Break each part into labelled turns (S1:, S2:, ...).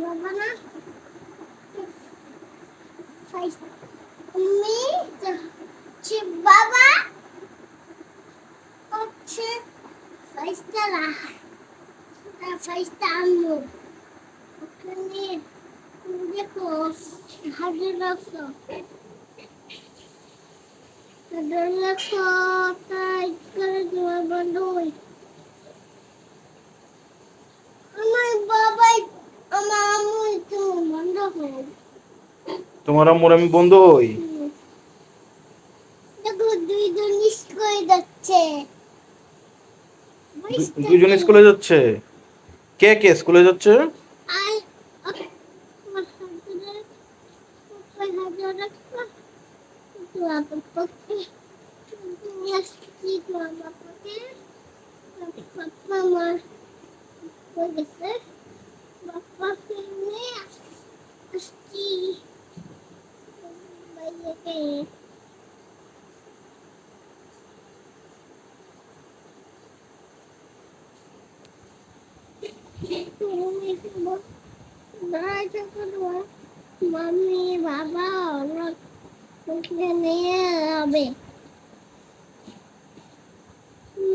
S1: বাবা না বাবা হচ্ছে ফাইস্তারা ফাইস্তা আম্মু ওখানে দেখো হাজার রাখো তাই করে তোমার বন্ধ হই আমার বাবাই আমার আম্মু তো বন্ধ হয়
S2: তোমার আম্মুর আমি বন্ধু হই
S1: দেখো দুইজন স্কুলে যাচ্ছে
S2: দুইজন স্কুলে যাচ্ছে কে কে স্কুলে যাচ্ছে
S1: আর আমার হাজার হাজার রাখো তো আপকে কি আমাকে পাপা আমার বলেছে বাবাকে নিয়ে আসছি বাইরে মাম্মি বাবা ওকে নিয়ে যাবে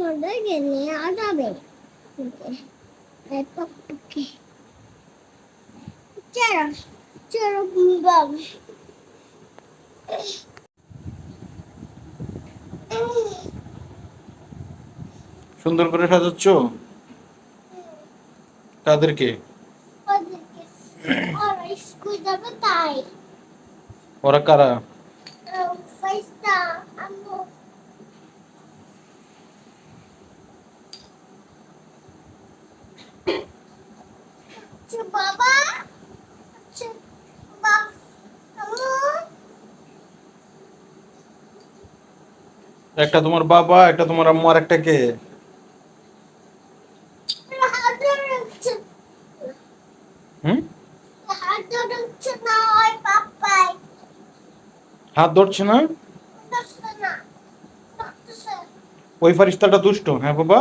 S1: ওদেরকে নিয়ে যাবে ওকে চলো চলো বাবা
S2: সুন্দর করে সাজাচ্ছ তাদেরকে
S1: ওদেরকে ওরা স্কুল যাবে তাই
S2: ওরা কারা
S1: ফাইস্তা আম্মু বাবা আম্মু
S2: একটা তোমার বাবা একটা তোমার আম্মু আর একটা কে হুম হাত ধরছে না ওই ফারিস্তাটা দুষ্ট হ্যাঁ বাবা